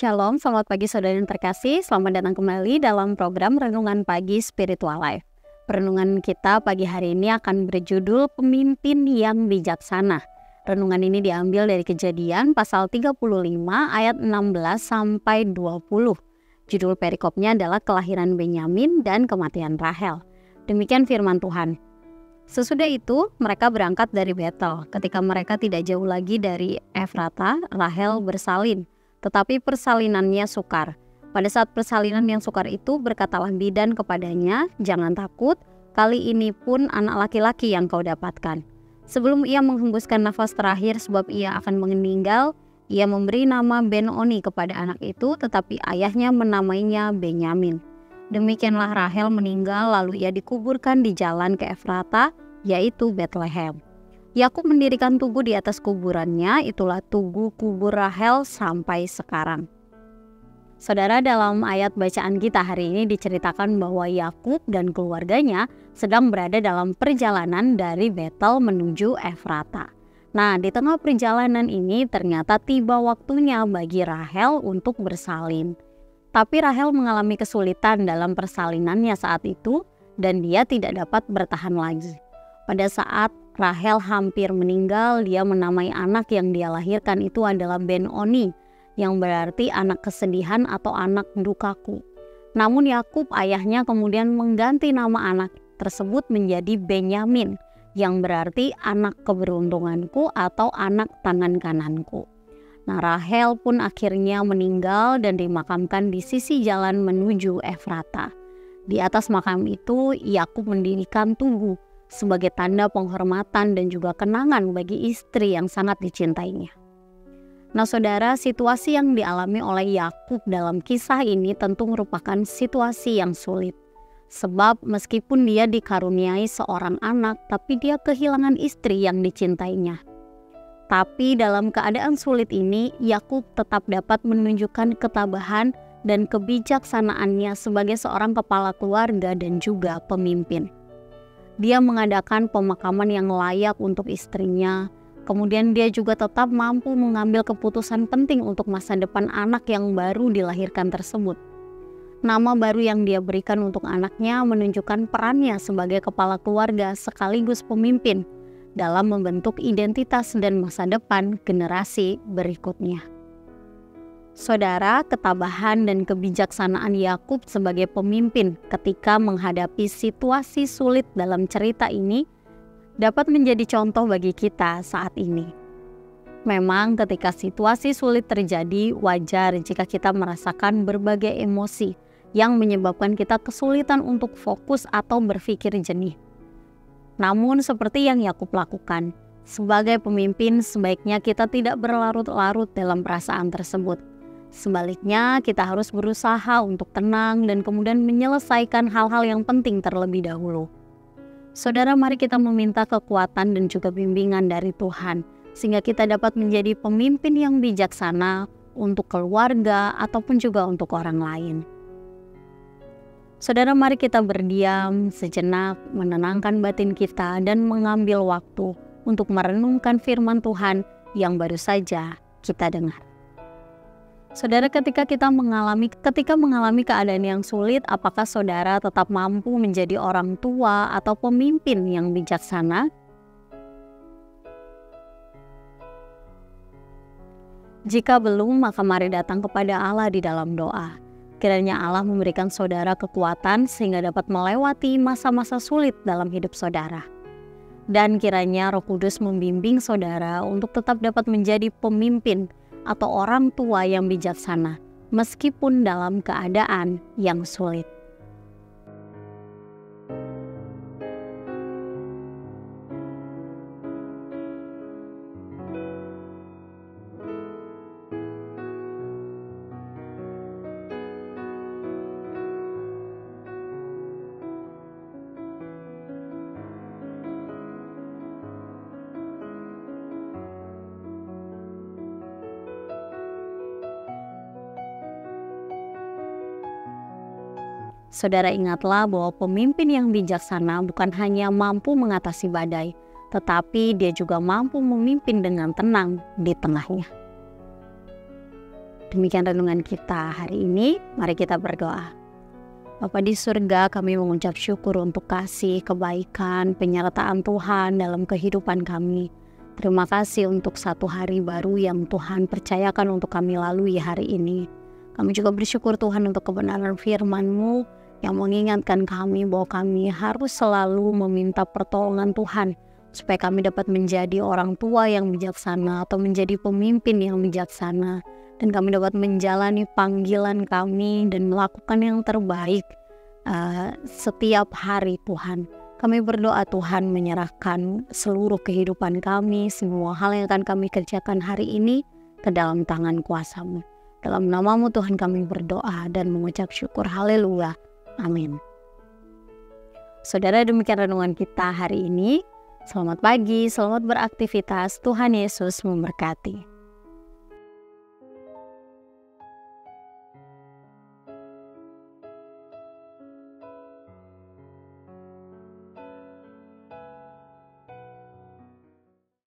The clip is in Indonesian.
Shalom, selamat pagi saudara yang terkasih. Selamat datang kembali dalam program Renungan Pagi Spiritual Life. Renungan kita pagi hari ini akan berjudul Pemimpin yang Bijaksana. Renungan ini diambil dari Kejadian pasal 35 ayat 16 sampai 20. Judul perikopnya adalah kelahiran Benyamin dan kematian Rahel. Demikian firman Tuhan. Sesudah itu mereka berangkat dari Betel. Ketika mereka tidak jauh lagi dari Efrata, Rahel bersalin. Tetapi persalinannya sukar. Pada saat persalinan yang sukar itu berkatalah bidan kepadanya, "Jangan takut, kali ini pun anak laki-laki yang kau dapatkan." Sebelum ia menghembuskan nafas terakhir sebab ia akan meninggal, ia memberi nama Ben-Oni kepada anak itu, tetapi ayahnya menamainya Benyamin. Demikianlah Rahel meninggal, lalu ia dikuburkan di jalan ke Efrata, yaitu Betlehem. Yakub mendirikan tugu di atas kuburannya, itulah tugu kubur Rahel sampai sekarang. Saudara, dalam ayat bacaan kita hari ini diceritakan bahwa Yakub dan keluarganya sedang berada dalam perjalanan dari Betel menuju Efrata. Nah, di tengah perjalanan ini ternyata tiba waktunya bagi Rahel untuk bersalin. Tapi Rahel mengalami kesulitan dalam persalinannya saat itu dan dia tidak dapat bertahan lagi. Pada saat Rahel hampir meninggal, dia menamai anak yang dia lahirkan itu adalah Ben-Oni, yang berarti anak kesedihan atau anak dukaku. Namun Yakub ayahnya kemudian mengganti nama anak tersebut menjadi Benyamin, yang berarti anak keberuntunganku atau anak tangan kananku. Nah, Rahel pun akhirnya meninggal dan dimakamkan di sisi jalan menuju Efrata. Di atas makam itu Yakub mendirikan tugu sebagai tanda penghormatan dan juga kenangan bagi istri yang sangat dicintainya. Nah saudara, situasi yang dialami oleh Yakub dalam kisah ini tentu merupakan situasi yang sulit. Sebab meskipun dia dikaruniai seorang anak, tapi dia kehilangan istri yang dicintainya. Tapi dalam keadaan sulit ini, Yakub tetap dapat menunjukkan ketabahan dan kebijaksanaannya sebagai seorang kepala keluarga dan juga pemimpin. Dia mengadakan pemakaman yang layak untuk istrinya. Kemudian dia juga tetap mampu mengambil keputusan penting untuk masa depan anak yang baru dilahirkan tersebut. Nama baru yang dia berikan untuk anaknya menunjukkan perannya sebagai kepala keluarga sekaligus pemimpin dalam membentuk identitas dan masa depan generasi berikutnya. Saudara, ketabahan dan kebijaksanaan Yakub sebagai pemimpin ketika menghadapi situasi sulit dalam cerita ini dapat menjadi contoh bagi kita saat ini. Memang ketika situasi sulit terjadi, wajar jika kita merasakan berbagai emosi yang menyebabkan kita kesulitan untuk fokus atau berpikir jernih. Namun seperti yang Yakub lakukan, sebagai pemimpin sebaiknya kita tidak berlarut-larut dalam perasaan tersebut. Sebaliknya, kita harus berusaha untuk tenang dan kemudian menyelesaikan hal-hal yang penting terlebih dahulu. Saudara, mari kita meminta kekuatan dan juga bimbingan dari Tuhan, sehingga kita dapat menjadi pemimpin yang bijaksana untuk keluarga ataupun juga untuk orang lain. Saudara, mari kita berdiam sejenak, menenangkan batin kita dan mengambil waktu untuk merenungkan firman Tuhan yang baru saja kita dengar. Saudara, ketika mengalami keadaan yang sulit, apakah saudara tetap mampu menjadi orang tua atau pemimpin yang bijaksana? Jika belum, maka mari datang kepada Allah di dalam doa. Kiranya Allah memberikan saudara kekuatan sehingga dapat melewati masa-masa sulit dalam hidup saudara. Dan kiranya Roh Kudus membimbing saudara untuk tetap dapat menjadi pemimpin atau orang tua yang bijaksana, meskipun dalam keadaan yang sulit. Saudara, ingatlah bahwa pemimpin yang bijaksana bukan hanya mampu mengatasi badai, tetapi dia juga mampu memimpin dengan tenang di tengahnya. Demikian renungan kita hari ini. Mari kita berdoa. Bapa di surga, kami mengucap syukur untuk kasih, kebaikan, penyertaan Tuhan dalam kehidupan kami. Terima kasih untuk satu hari baru yang Tuhan percayakan untuk kami lalui hari ini. Kami juga bersyukur Tuhan untuk kebenaran firman-Mu yang mengingatkan kami bahwa kami harus selalu meminta pertolongan Tuhan supaya kami dapat menjadi orang tua yang bijaksana atau menjadi pemimpin yang bijaksana. Dan kami dapat menjalani panggilan kami dan melakukan yang terbaik setiap hari Tuhan. Kami berdoa Tuhan menyerahkan seluruh kehidupan kami, semua hal yang akan kami kerjakan hari ini ke dalam tangan kuasa-Mu. Dalam nama-Mu Tuhan kami berdoa dan mengucap syukur. Haleluya. Amin. Saudara, demikian renungan kita hari ini. Selamat pagi, selamat beraktivitas. Tuhan Yesus memberkati.